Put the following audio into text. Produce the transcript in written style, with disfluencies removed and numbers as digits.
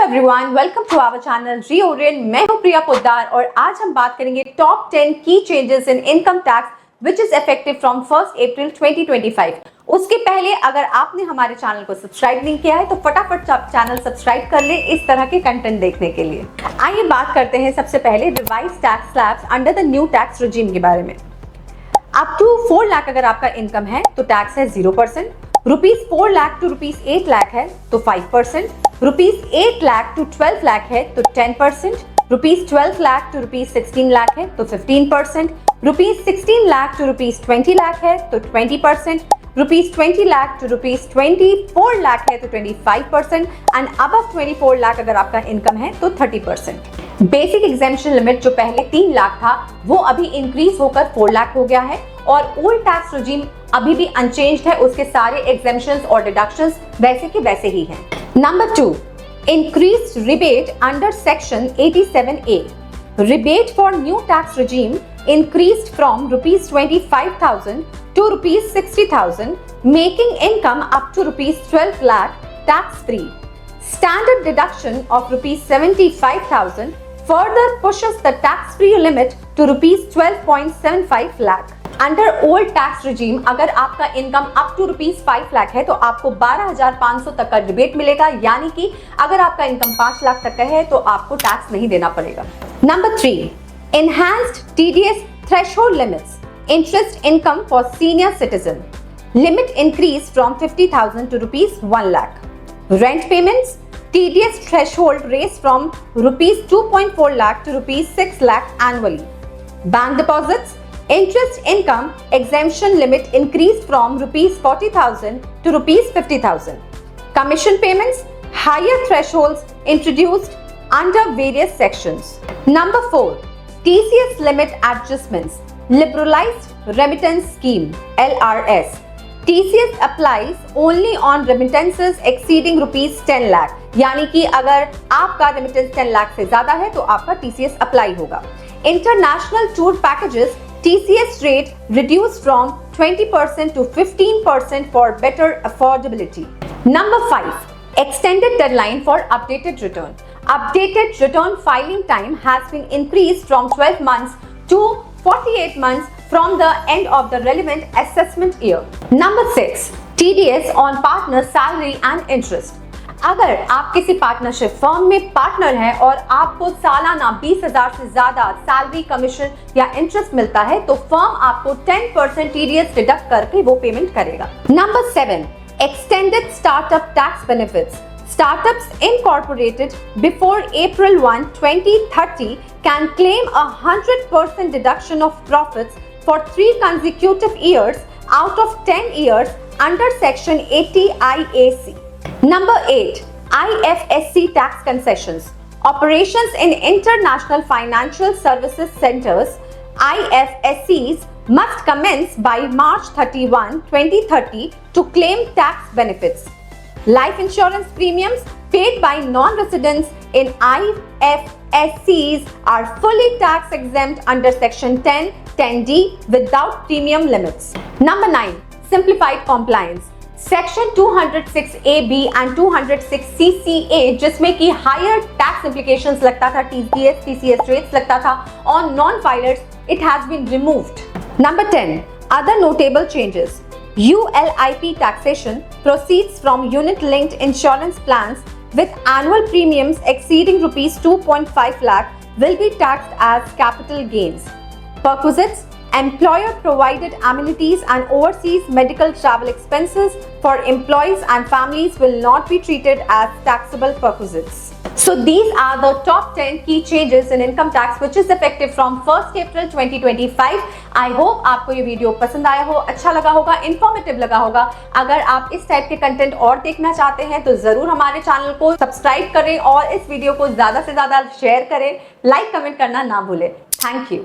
Everyone, welcome to our channel Reorient. मैं हूं प्रिया पोद्दार और आज हम बात करेंगे टॉप 10 की changes in income tax which is effective from 1 अप्रैल 2025। उसके पहले अगर आपने हमारे चैनल को सब्सक्राइब नहीं किया है तो फटाफट चैनल सब्सक्राइब कर ले इस तरह के कंटेंट देखने के लिए। आइए बात करते हैं सबसे पहले revise tax slabs under the new tax regime के बारे में। अप टू 4 लाख अगर आपका इनकम है तो टैक्स है 0%, rupees 4 lakh to rupees 8 lakh है तो 5%, रुपीज 8 लाख टू 12 लाख है तो 10%, rupees 12 lakh to rupees 16 lakh है तो 15%, rupees 16 lakh to rupees 20 lakh है तो 20%, rupees 20 lakh to rupees 24 lakh है तो 25% एंड अबव 24 लाख अगर आपका इनकम है तो 30%। बेसिक एग्जेम्पशन लिमिट जो पहले 3 लाख था वो अभी इंक्रीज होकर 4 लाख हो गया है और ओल्ड टैक्स रेजिम अभी भी अनचेंज्ड है, उसके सारे एग्जेम्पशंस और डिडक्शंस वैसे के वैसे ही हैं। Number 2, increased rebate under Section 87A. Rebate for new tax regime increased from rupees 25,000 to rupees 60,000, making income up to rupees 12 lakh tax-free. Standard deduction of rupees 75,000 further pushes the tax-free limit to rupees 12.75 lakh. Under old tax regime अगर आपका income up to rupees 5 lakh है तो आपको 12,500 तक का rebate मिलेगा, यानी कि अगर आपका इनकम 5 लाख तक का है तो आपको टैक्स नहीं देना पड़ेगा। Number 3, enhanced TDS threshold limits, interest income for senior citizen, limit increased from 50,000 to rupees 1 lakh. Rent payments, TDS threshold raised from rupees 2.4 lakh to rupees 6 lakh annually. Bank deposits, interest income exemption limit increased from rupees 40,000 to rupees 50,000. Commission payments, higher thresholds introduced under various sections. Number 4, TCS limit adjustments, liberalized remittance scheme LRS. TCS applies only on remittances exceeding rupees 10 lakh, यानी कि अगर आपका remittance 10 lakh से ज्यादा है तो आपका TCS apply होगा। International tour packages TCS rate reduced from 20% to 15% for better affordability. Number 5, extended deadline for updated return. Updated return filing time has been increased from 12 months to 48 months from the end of the relevant assessment year. Number 6, TDS on partner salary and interest. अगर आप किसी partnership firm में partner हैं और आपको सालाना 20,000 से ज्यादा सैलरी, कमीशन या इंटरेस्ट मिलता है तो फर्म आपको 10% TDS डिडक्ट करके वो पेमेंट करेगा। Number 7, extended startup tax benefits. Startups incorporated before April 1, 2030 can claim 100% deduction of profits for 3 consecutive years out of 10 years under Section 80 IAC. Number 8, IFSC tax concessions. Operations in International Financial Services Centers (IFSCs) must commence by March 31, 2030 to claim tax benefits. Life insurance premiums paid by non-residents in IFSCs are fully tax exempt under Section 10, 10D without premium limits. Number 9, simplified compliance. Section 206AB and 206CCA जिसमें कि higher tax implications लगता था, TCS rates लगता था on non filers, it has been removed. Number 10, other notable changes. ULIP taxation proceeds from unit linked insurance plans with annual premiums exceeding rupees 2.5 lakh will be taxed as capital gains. Perquisites, employer provided amenities and overseas medical travel expenses for employees and families will not be treated as taxable perquisites. So these are the top 10 key changes in income tax which is effective from 1st April 2025. I hope आपको ये video पसंद आया हो, अच्छा लगा होगा, informative लगा होगा। अगर आप इस टाइप के कंटेंट और देखना चाहते हैं तो जरूर हमारे चैनल को सब्सक्राइब करें और इस वीडियो को ज्यादा से ज्यादा शेयर करें, लाइक कमेंट करना ना भूलें। Thank you.